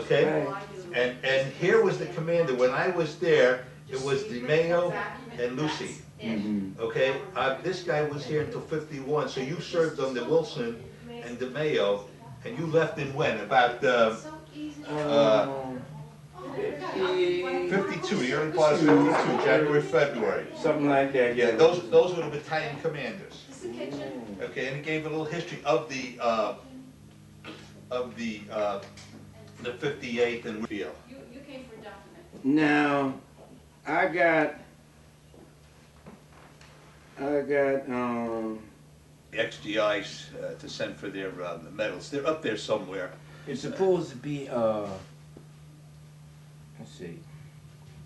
okay? Right. And here was the commander. When I was there, it was DeMayo and Lucy. Okay, this guy was here until 51, so you served under Wilson and DeMayo, and you left in when? About 52, the early part of 52, January, February. Something like that, yeah. Yeah, those were the battalion commanders. Okay, and it gave a little history of the 58th and Field. You came for a document. Now, I got The XGIs to send for their medals. They're up there somewhere. it's supposed to be let's see.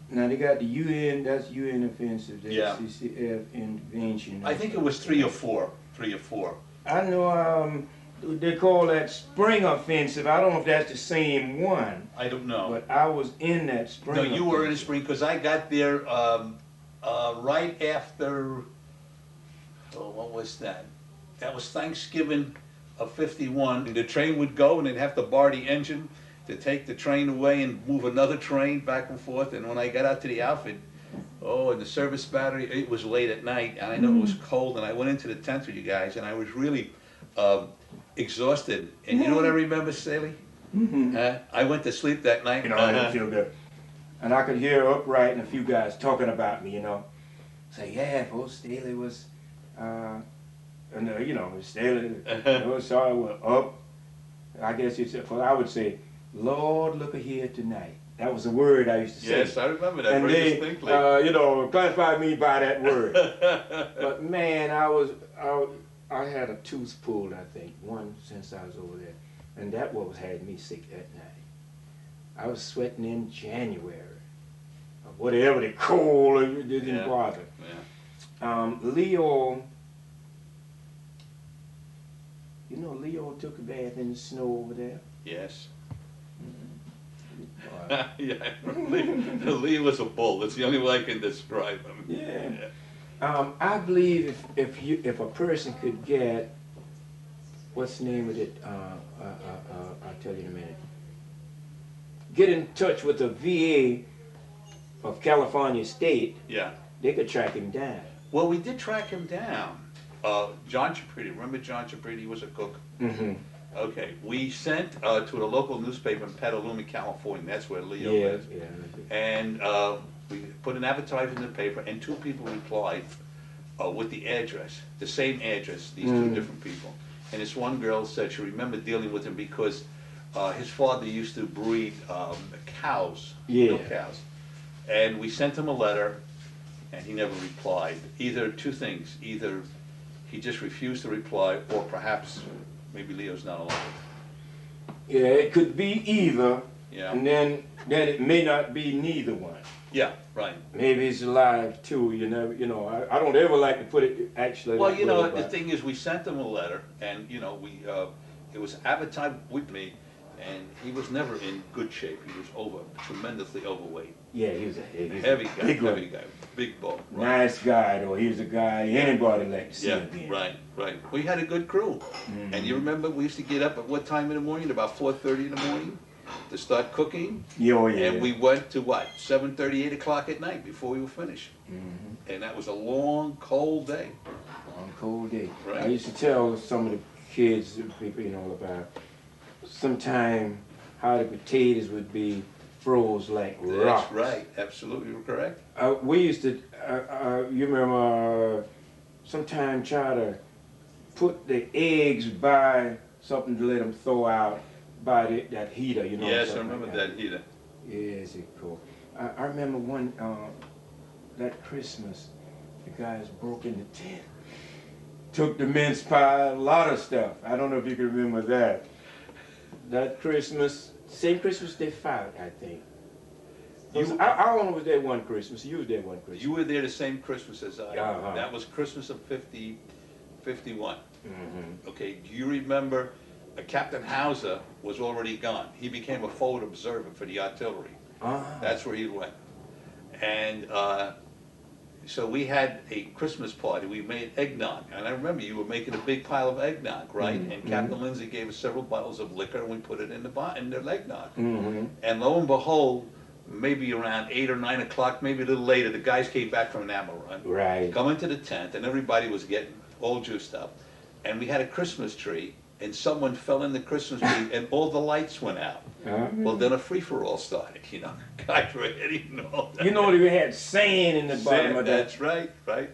Now they got the UN, that's UN offensive, the Yeah. CCF intervention. I think it was 3 or 4. 3 or 4. I know they call that spring offensive. I don't know if that's the same one. I don't know. But I was in that spring. No, you were in the offensive. spring because I got there right after. Oh, what was that? That was Thanksgiving of 51. And the train would go, and they'd have to bar the engine to take the train away and move another train back and forth. And when I got out to the outfit, oh, in the service battery, it was late at night, and I know it was cold. And I went into the tent with you guys, and I was really exhausted. And you know what I remember, Staley? I went to sleep that night. You know, I didn't feel good. And I could hear upright and a few guys talking about me, you know. Say, yeah, folks, Staley was, you know, Staley, sorry, we're up. I guess it's, well, I would say, Lord, look here tonight. That was a word I used to say. Yes, I remember that and very they, distinctly. you know, classified me by that word. But man, I had a tooth pulled, I think, one since I was over there. And that what had me sick that night. I was sweating in January. Or whatever, the cold, it didn't bother. Yeah. Leo, you know, Leo took a bath in the snow over there. Yes. Yeah, Lee was a bull. That's the only way I can describe him. Yeah. I believe if a person could get, what's the name of it? I'll tell you in a minute. Get in touch with the VA of California State. Yeah. They could track him down. Well, we did track him down. John Chapriti. Remember John Chapriti? He was a cook. Mm-hmm. Okay. We sent to the local newspaper in Petaluma, California. That's where Leo lives. Yeah. And we put an advertisement in the paper, and 2 people replied with the address, the same address, these 2 different people. And this one girl said she remembered dealing with him because his father used to breed cows, milk cows. And we sent him a letter, and he never replied. Either 2 things. Either he just refused to reply, or perhaps maybe Leo's not alive. Yeah, it could be either. Yeah. And then it may not be neither one. Yeah, right. Maybe he's alive too. You know, I don't ever like to put it actually. Well, you know, way, the thing is, we sent him a letter, and you know, it was advertised with me, and he was never in good shape. He was tremendously overweight. Yeah, he was a heavy guy, big bull. Right. Nice guy, though. He was a guy anybody like to see again. Right. We had a good crew, and you remember we used to get up at what time in the morning? About 4:30 in the morning, to start cooking. Yeah. And we went to what? 7:30, 8 o'clock at night before we were finished. And that was a long, cold day. Long, cold day. Right. I used to tell some of the kids, people, you know, about sometime how the potatoes would be froze like rocks. That's right. Absolutely correct. We used to, you remember, sometime try to put the eggs by something to let them thaw out by that heater, you know. Yes, I remember like that heater. Yes, it's cool. I remember one, that Christmas, the guys broke in the tent, took the mince pie, a lot of stuff. I don't know if you can remember that. That Christmas, same Christmas they fought, I think. I only was there one Christmas. You was there one Christmas. You were there the same Christmas as I. Uh-huh. That was Christmas of 51. Mm-hmm. Okay, do you remember Captain Hauser was already gone. He became a forward observer for the artillery. Uh-huh. That's where he went. And so we had a Christmas party. We made eggnog, and I remember you were making a big pile of eggnog, right? And Captain Lindsay gave us several bottles of liquor, and we put it in the eggnog. And lo and behold, maybe around 8 or 9 o'clock, maybe a little later, the guys came back from an ammo run. Right. Come into the tent, and everybody was getting all juiced up. And we had a Christmas tree, and someone fell in the Christmas tree, and all the lights went out. Well, then a free-for-all started, you know. Guys were hitting all that. You know they had sand in the bottom of that. That's right,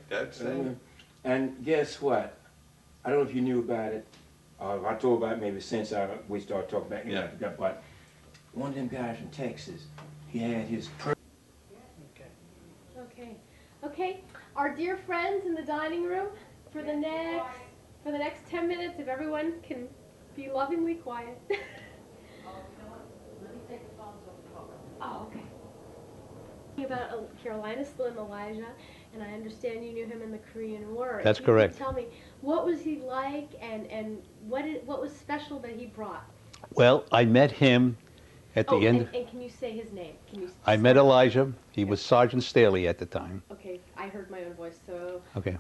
that's it. And guess what? I don't know if you knew about it. I told about it maybe since we started talking about it. Yeah. But one of them guys from Texas, he had his Okay. Our dear friends in the dining room, for the next 10 minutes, if everyone can be lovingly quiet. Oh, you know what? Let me take the phones off the hook. Oh, okay. About Carolina Slim Elijah, and I understand you knew him in the Korean War. That's If you correct. could tell me, what was he like, and what was special that he brought? Well, I met him at the end. And can you say his name? Can you? I met Elijah. He was Sergeant Staley at the time. Okay, I heard my own voice, so. Okay.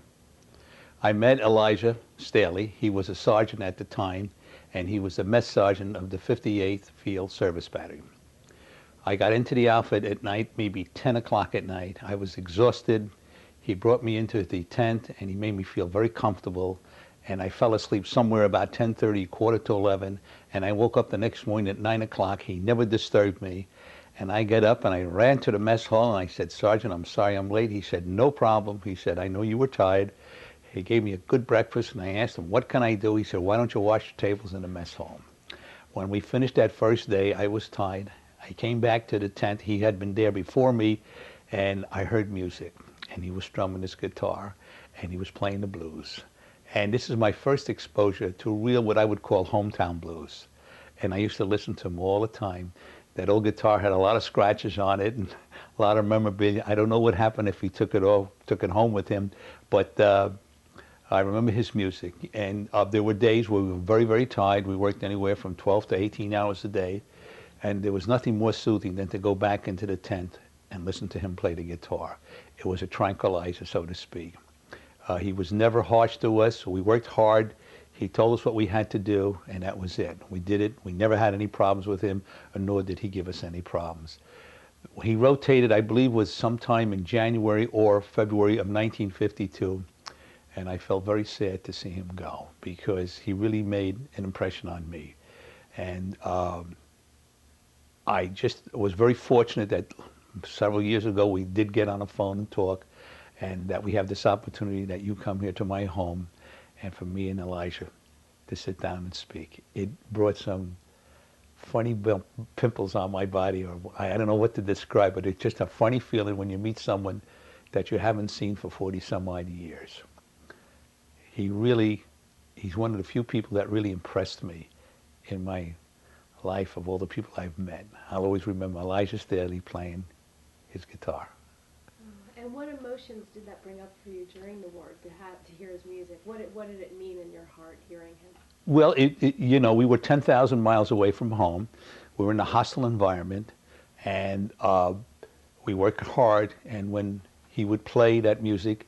I met Elijah Staley. He was a sergeant at the time, and he was a mess sergeant of the 58th Field Service Battalion. I got into the outfit at night, maybe 10 o'clock at night. I was exhausted. He brought me into the tent, and he made me feel very comfortable. And I fell asleep somewhere about 10:30, quarter to 11, and I woke up the next morning at 9 o'clock. He never disturbed me. And I got up and I ran to the mess hall and I said, "Sergeant, I'm sorry I'm late." He said, "No problem." He said, "I know you were tired." He gave me a good breakfast, and I asked him, "What can I do?" He said, "Why don't you wash the tables in the mess hall?" When we finished that first day, I was tired. I came back to the tent. He had been there before me, and I heard music. And he was strumming his guitar, and he was playing the blues. And this is my first exposure to real, what I would call hometown blues. And I used to listen to him all the time. That old guitar had a lot of scratches on it and a lot of memorabilia. I don't know what happened if he took it home with him, but I remember his music. And there were days where we were very, very tired. We worked anywhere from 12 to 18 hours a day. And there was nothing more soothing than to go back into the tent and listen to him play the guitar. It was a tranquilizer, so to speak. He was never harsh to us. We worked hard. He told us what we had to do, and that was it. We did it. We never had any problems with him, nor did he give us any problems. He rotated, I believe, was sometime in January or February of 1952, and I felt very sad to see him go because he really made an impression on me. And I just was very fortunate that several years ago we did get on the phone and talk, and that we have this opportunity that you come here to my home, and for me and Elijah to sit down and speak. It brought some funny pimples on my body, or I don't know what to describe, but it's just a funny feeling when you meet someone that you haven't seen for 40 some odd years. He's one of the few people that really impressed me in my life of all the people I've met. I'll always remember Elijah Staley playing his guitar. And what emotions did that bring up for you during the war to hear his music? What did it mean in your heart hearing him? Well, you know, we were 10,000 miles away from home. We were in a hostile environment, and we worked hard. And when he would play that music,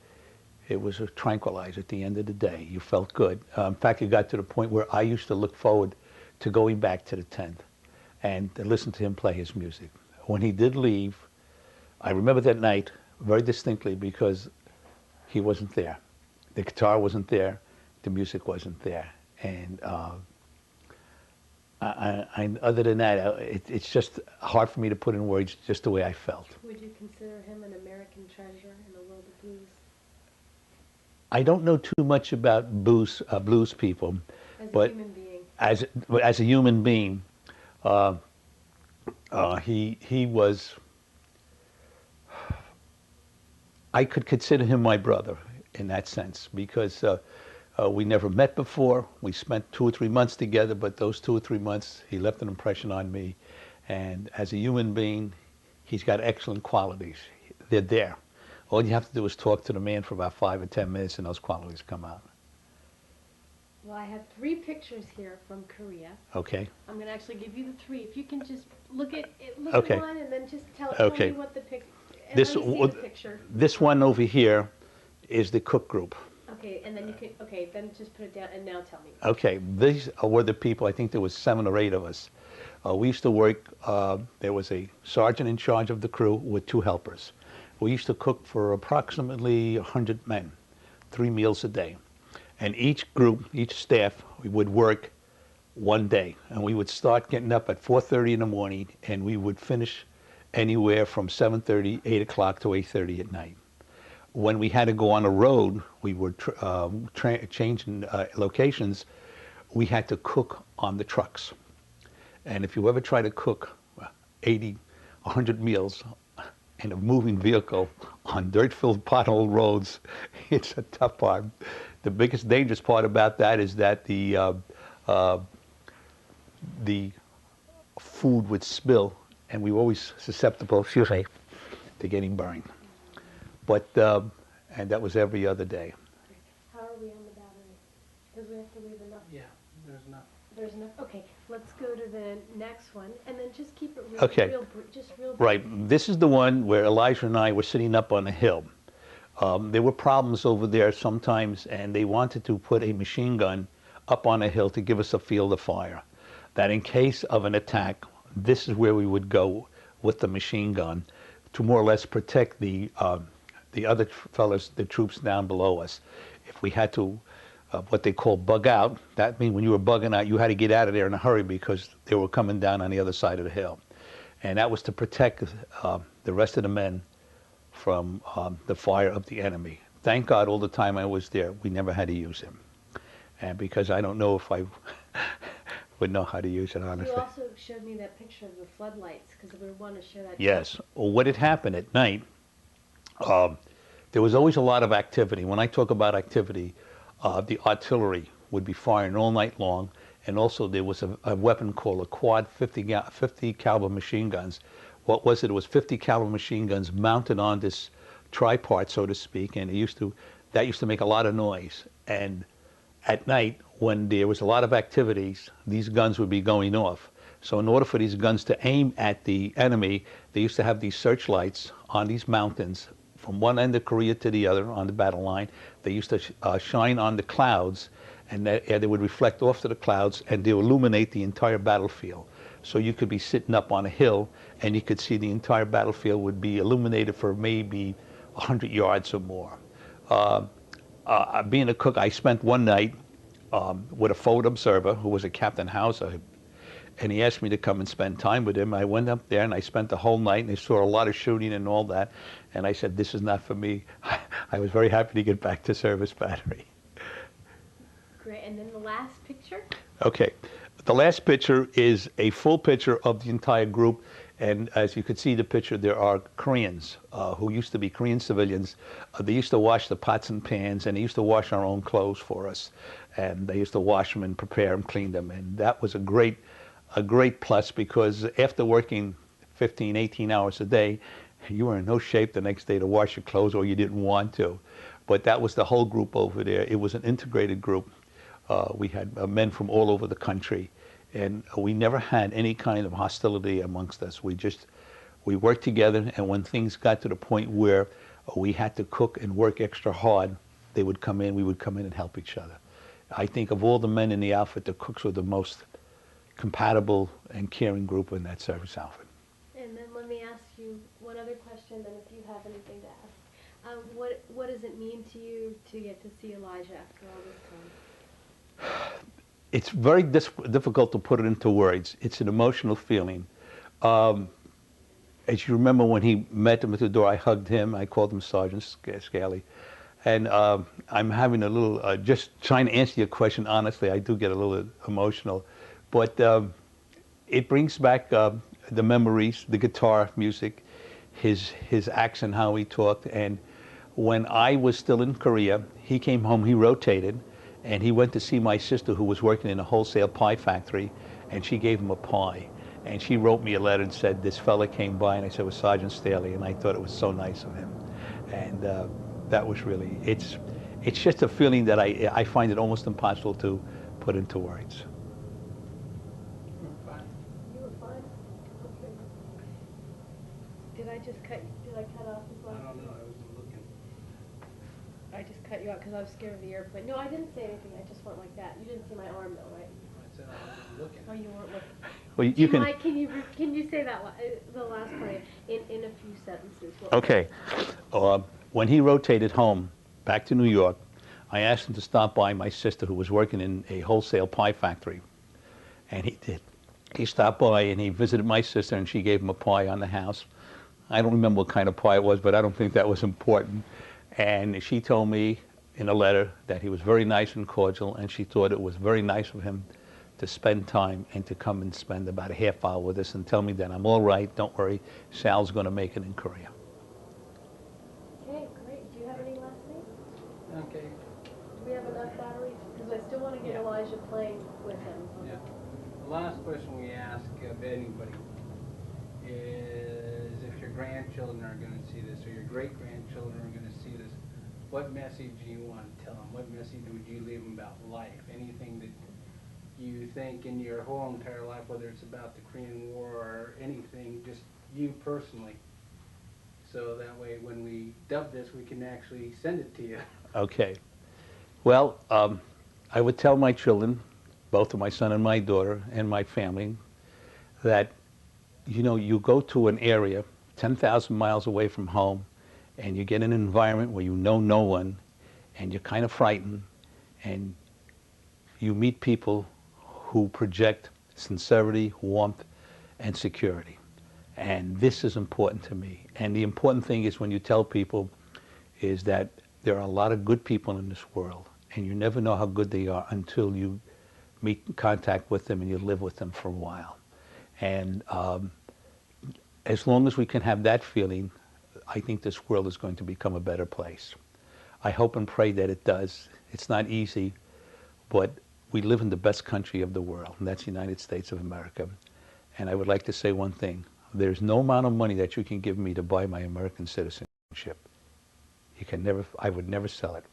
it was a tranquilizer at the end of the day. You felt good. In fact, it got to the point where I used to look forward to going back to the tent and to listen to him play his music. When he did leave, I remember that night very distinctly because he wasn't there. The guitar wasn't there. The music wasn't there. And other than that, it's just hard for me to put in words just the way I felt. Would you consider him an American treasure in the world of blues? I don't know too much about blues people, but as a human being, he was. I could consider him my brother in that sense because we never met before. We spent 2 or 3 months together, but those 2 or 3 months, he left an impression on me. And as a human being, he's got excellent qualities. They're there. All you have to do is talk to the man for about 5 or 10 minutes, and those qualities come out. Well, I have 3 pictures here from Korea. Okay. I'm going to actually give you the 3. If you can just look at Okay. one and then just tell Okay. me what the picture. And This let me see the picture. this one over here is the cook group. Okay, and then you can, okay, then just put it down and now tell me. Okay, these were the people, I think there was 7 or 8 of us. We used to work, there was a sergeant in charge of the crew with 2 helpers. We used to cook for approximately 100 men, 3 meals a day. And each group, each staff, we would work one day. And we would start getting up at 4:30 in the morning, and we would finish anywhere from 7:30, 8 o'clock to 8:30 at night. When we had to go on the road, we were changing locations, we had to cook on the trucks. And if you ever try to cook 80, 100 meals in a moving vehicle on dirt-filled pothole roads, it's a tough part. The biggest dangerous part about that is that the food would spill, and we were always susceptible, excuse me, to getting burned. But, and that was every other day. How are we on the battery? Because we have to leave enough. Yeah, there's enough. There's enough, okay, let's go to the next one, and then just keep it real, Okay. just real brief. Right, this is the one where Elijah and I were sitting up on a hill. There were problems over there sometimes, and they wanted to put a machine gun up on a hill to give us a field of fire. That in case of an attack, this is where we would go with the machine gun to more or less protect the other fellas, the troops down below us. If we had to, what they call bug out, that means when you were bugging out, you had to get out of there in a hurry because they were coming down on the other side of the hill. And that was to protect the rest of the men from the fire of the enemy. Thank God all the time I was there, we never had to use him. And because I don't know if I would know how to use it, honestly. You also showed me that picture of the floodlights, because we want to show that. Yes. Well, what had happened at night, there was always a lot of activity. When I talk about activity, the artillery would be firing all night long, and also there was a weapon called a quad 50 caliber machine guns. What was it? It was 50 caliber machine guns mounted on this tripod, so to speak, and that used to make a lot of noise. And at night, when there was a lot of activities, these guns would be going off. So in order for these guns to aim at the enemy, they used to have these searchlights on these mountains from one end of Korea to the other on the battle line. They used to shine on the clouds, and they would reflect off to the clouds, and they would illuminate the entire battlefield. So you could be sitting up on a hill, and you could see the entire battlefield would be illuminated for maybe 100 yards or more. Being a cook, I spent one night with a forward observer who was a Captain Hauser, and he asked me to come and spend time with him. I went up there and I spent the whole night, and I saw a lot of shooting and all that, and I said, this is not for me. I was very happy to get back to service battery. Great, and then the last picture? Okay, the last picture is a full picture of the entire group, and as you can see the picture, there are Koreans who used to be Korean civilians. They used to wash the pots and pans, and they used to wash our own clothes for us, and they used to wash them and prepare them, clean them, and that was a great plus, because after working 15, 18 hours a day, you were in no shape the next day to wash your clothes, or you didn't want to. But that was the whole group over there. It was an integrated group. We had men from all over the country, and we never had any kind of hostility amongst us. We worked together, and when things got to the point where we had to cook and work extra hard, they would come in, we would come in and help each other. I think of all the men in the outfit, the cooks were the most compatible and caring group in that service outfit. And then let me ask you one other question, and if you have anything to ask. What does it mean to you to get to see Elijah after all this time? It's very difficult to put it into words. It's an emotional feeling. As you remember, when he met him at the door, I hugged him. I called him Sergeant Staley. And I'm having a little, just trying to answer your question honestly, I do get a little emotional. But it brings back the memories, the guitar music, his accent, how he talked. And when I was still in Korea, he came home, he rotated, and he went to see my sister who was working in a wholesale pie factory, and she gave him a pie. And she wrote me a letter and said, this fella came by, and I said, it was Sergeant Staley, and I thought it was so nice of him. And that was really, it's just a feeling that I find it almost impossible to put into words. We're fine. You were fine? Okay. Did I cut off cut you out because I was scared of the airplane. No, I didn't say anything. I just went like that. You didn't see my arm though, right? I said I wasn't looking. Oh, you weren't looking. Well, Do you can. mind, can you say that the last part in a few sentences? Okay. When he rotated home back to New York, I asked him to stop by my sister who was working in a wholesale pie factory. And he did. He stopped by and he visited my sister and she gave him a pie on the house. I don't remember what kind of pie it was, but I don't think that was important. And she told me in a letter that he was very nice and cordial, and she thought it was very nice of him to spend time and to come and spend about a half hour with us and tell me that I'm all right, don't worry, Sal's going to make it in Korea. Okay, great. Do you have any last things? Okay. Do we have enough batteries? Because I still want to get Elijah playing with him. Yeah. The last question we ask of anybody is if your grandchildren are going to see this or your great-grandchildren are going to see this, what message do you want to tell them? What message would you leave them about life? Anything that you think in your whole entire life, whether it's about the Korean War or anything, just you personally. So that way when we dub this, we can actually send it to you. Okay. Well, I would tell my children, both of my son and my daughter and my family, that, you know, you go to an area 10,000 miles away from home and you get an environment where you know no one and you're kind of frightened and you meet people who project sincerity, warmth, and security. And this is important to me. And the important thing is when you tell people is that there are a lot of good people in this world and you never know how good they are until you meet in contact with them and you live with them for a while. And as long as we can have that feeling, I think this world is going to become a better place. I hope and pray that it does. It's not easy, but we live in the best country of the world, and that's the United States of America. And I would like to say one thing. There's no amount of money that you can give me to buy my American citizenship. You can never, I would never sell it.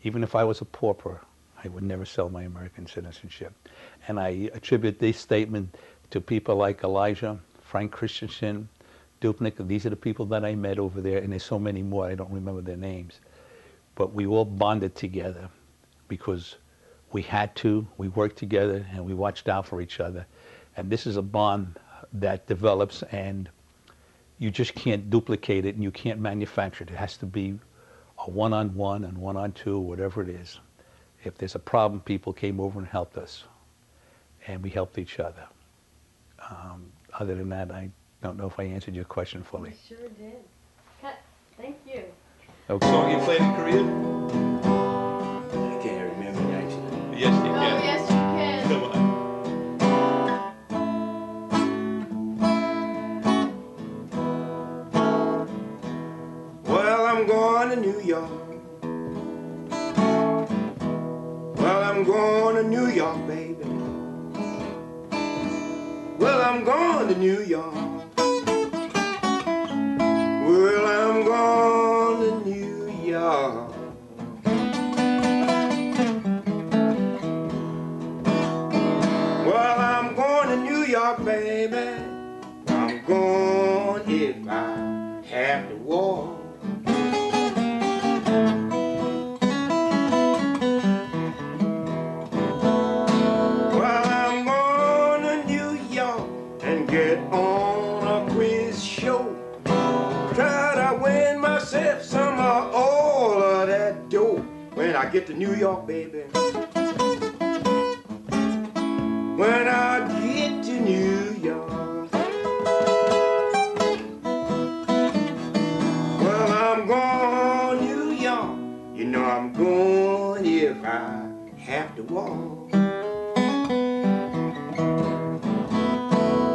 Even if I was a pauper, I would never sell my American citizenship. And I attribute this statement to people like Elijah, Frank Christensen, Dupnik. These are the people that I met over there, and there's so many more, I don't remember their names. But we all bonded together because we had to, we worked together, and we watched out for each other. And this is a bond that develops, and you just can't duplicate it, and you can't manufacture it. It has to be a one-on-one and one-on-two, whatever it is. If there's a problem, people came over and helped us, and we helped each other. Other than that, I don't know if I answered your question fully. You sure did. Cut. Thank you. Okay. Song you played in Korea? I can't remember actually. Yes, you Oh, can. yes, you can. Come on. Well, I'm going to New York. Well, I'm going to New York, baby. Well, I'm going to New York. Well, I'm going to New York. Well, I'm going to New York, baby. I'm going if I have to walk. Well, I'm going to New York and get on a quiz show. Try to win myself some of all of that dough. When I get to New York, baby. When I get to New York. Well, I'm going to New York. You know I'm going if I have to walk.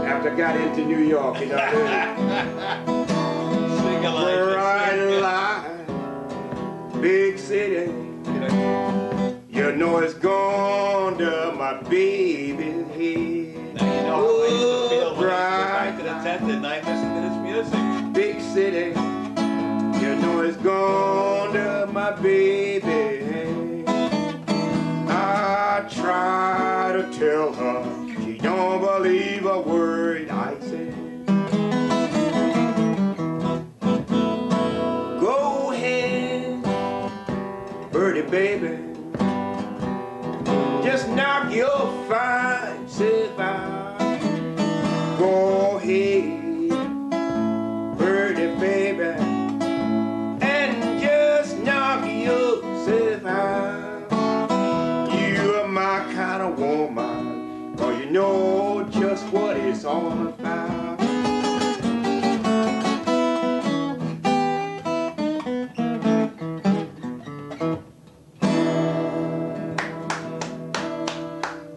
After I got into New York, you know, Sing, Elijah, bright sing. light, big city. You know it's gone to my baby's head. Now you know how I used to feel when I used to go back to the Bright tent at night listening to this music. big city, you know it's gone to my baby. I try to tell her, she don't believe a word I say. Go ahead, pretty baby, just knock your fine self out. Go ahead, pretty baby, and just knock yourself out. You are my kind of woman, 'cause you know just what it's all about.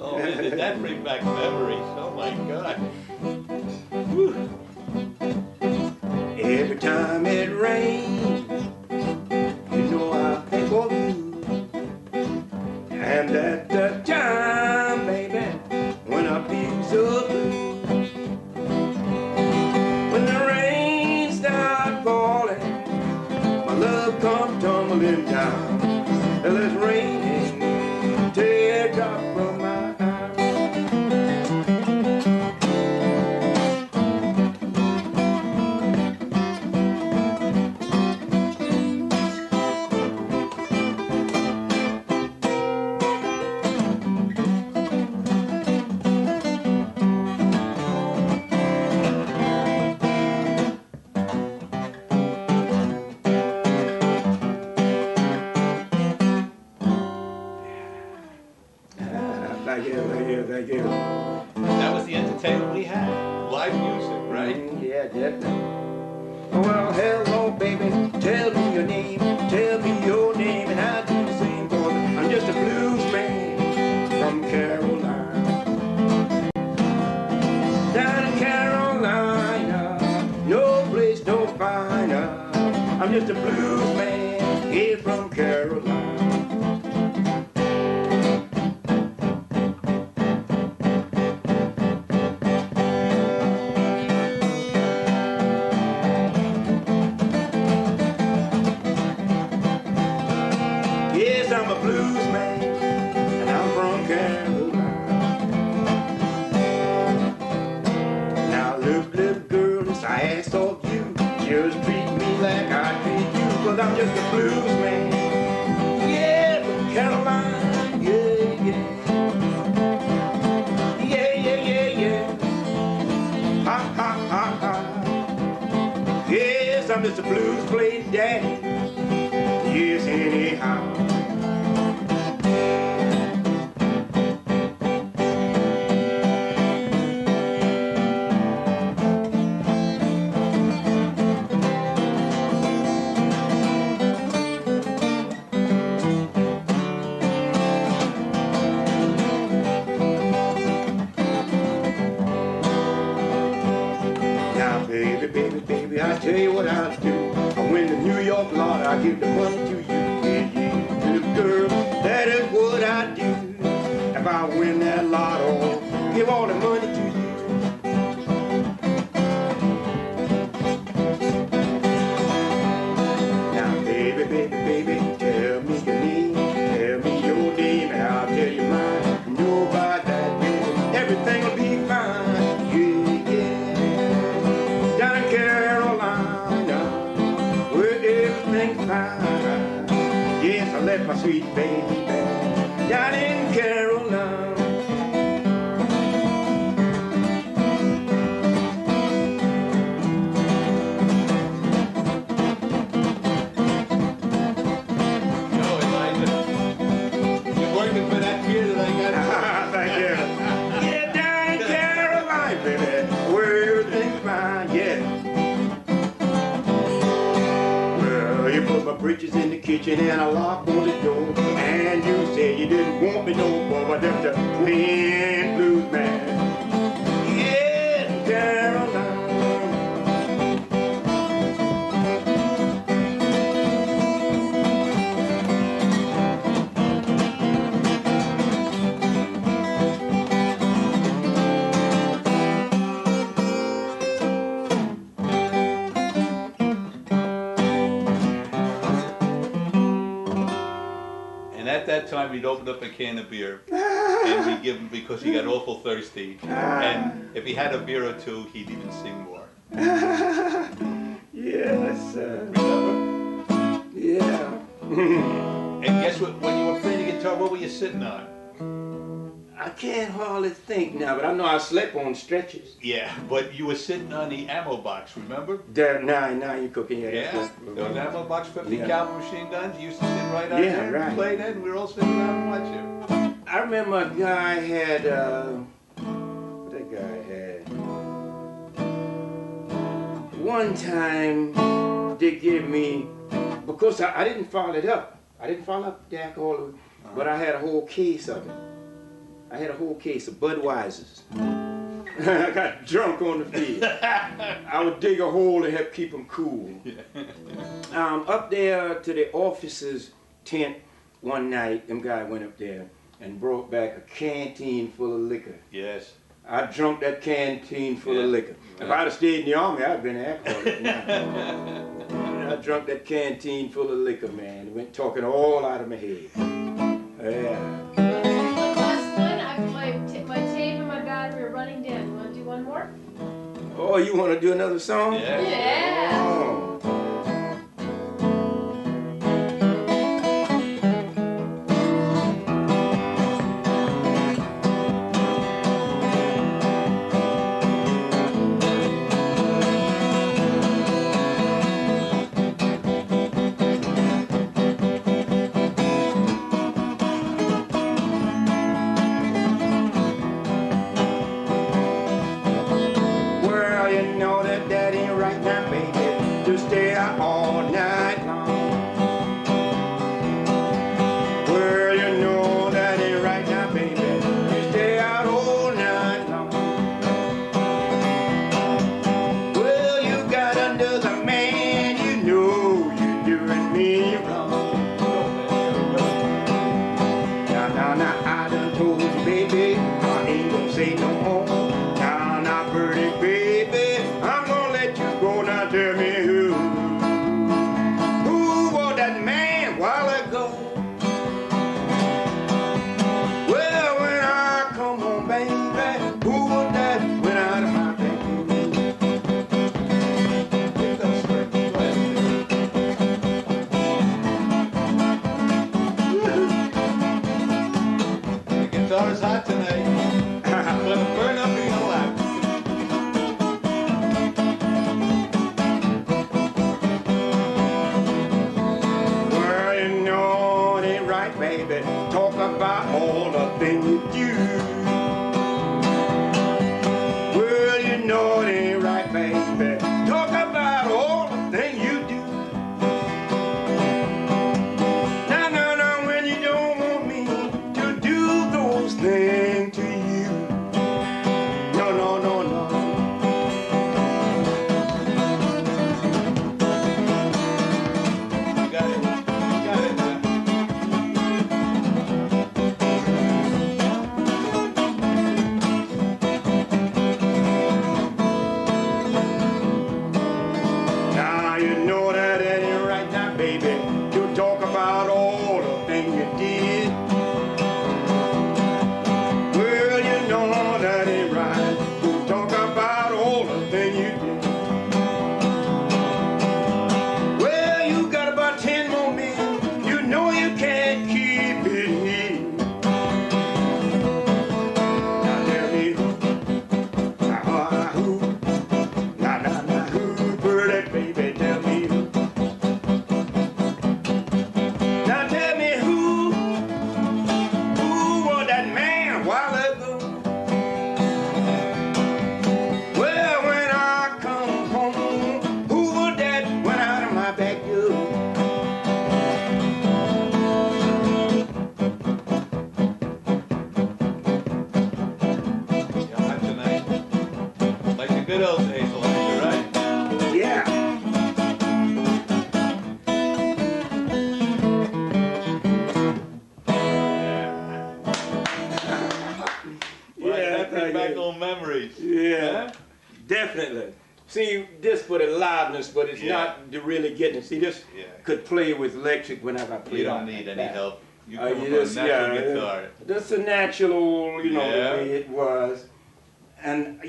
Oh, man, did that bring back memories? Oh my God. Whew. Every time it rains, you know I think of you. And at the time, baby, when I feel so blue, when the rain starts falling, my love comes tumbling down. And it's raining, teardrop from my eye. Thank you. That was the entertainment we had. Live music, right? Yeah, definitely. Well, hello, baby. Tell me your name. Tell me your name, and I'll do the same for you. I'm just a blues man from Carolina. Down in Carolina, no place no finer. I'm just a blues man here from Carolina. I'm a blues man, and I'm from Carolina. Now look, little girl, as I ask of you, just treat me like I treat you, 'cause I'm just a blues man. Yeah, from Carolina, yeah, yeah. Yeah, yeah, yeah, yeah. Ha, ha, ha, ha. Yes, I'm just a blues playing daddy. Yes, anyhow. Baby, I tell you what I'll do. I win the New York lottery, I give the money to you. Yeah, yeah, little girl, that is what I do. If I win that lotto, give all the money to you. Now, baby, baby, baby, tell me your name, tell me your name, and I'll tell you mine. You know about that, baby, everything will be fine. Yeah, yeah. Down in Carolina, where everything's fine. Yes, I left my sweet baby down in Carolina. No, Elijah. You're working for that beer that I got. Thank you. Yeah, down in Carolina, baby, where everything's fine, yeah. Well, you put my britches in the kitchen and I lock on the door. And you said you didn't want me no more, but just a plain blues man. Yeah, Carolina. And at that time, we'd open up a can of beer, and we'd give him, because he got awful thirsty. And if he had a beer or two, he'd even sing more. Yes, sir. Remember? Yeah. And guess what? When you were playing the guitar, what were you sitting on? I can't hardly think now, but I know I slept on stretchers. Yeah, but you were sitting on the ammo box, remember? Now you cooking. Yeah, those ammo box 50 Yeah. caliber machine guns. You used to sit right on Yeah, there and right. play that, and we were all sitting around watching. I remember a guy had, what that guy had? One time they gave me, because I didn't follow it up. I didn't follow up the alcohol, but I had a whole case of it. I had a whole case of Budweisers. I got drunk on the field. I would dig a hole to help keep them cool. Up there to the officers' tent one night, them guy went up there and brought back a canteen full of liquor. Yes. I drunk that canteen full of liquor. If I'd have stayed in the army, I'd have been an alcoholic now. I drunk that canteen full of liquor, man. It went talking all out of my head. Yeah. Last one, my tape and my battery are running down. You want to do one more? Oh, you want to do another song? Yeah. Yeah. Oh. Well, you know that that ain't right now, baby, to stay out all night long. Well, you know that ain't right now, baby, to stay out all night long. Well, you got another man, you know you're doing me wrong. Now, I done told you, baby, I ain't gonna say no more. Now, pretty baby, I'm gonna let you go. Now tell me who was that man while ago? Well, when I come home, baby, who was that when I had my baby? Pick up straight. Go ahead. The guitar's hot tonight. I'm gonna burn up in your lap. Well, you know it ain't right, baby. Talk about all the things you do. Well, you know it ain't right, baby. Talk about all the things you do. Now, when you don't want me to do those things to you. No. You got it. You got it. Now you know that it ain't right now, baby, to talk about all the things you did. Well, you know that ain't right to talk about all the things you did. Well, you got about 10 more minutes. You know you can't keep it here. Now tell me who, who, pretty baby, tell me who. Now tell me who was that man while ago? Well, when I come home, who was that went out of my backyard? You're hot tonight. Like the good old days, Elijah, right? Yeah. That brings back old memories. Yeah, Huh? definitely. See, this for the loudness, but it's Yeah. not to really getting it. See, this Yeah. could play with electric whenever I play. You it don't out need like any that. help. You You come from a just- natural yeah, guitar. That's a natural, Yeah. the way it was. And,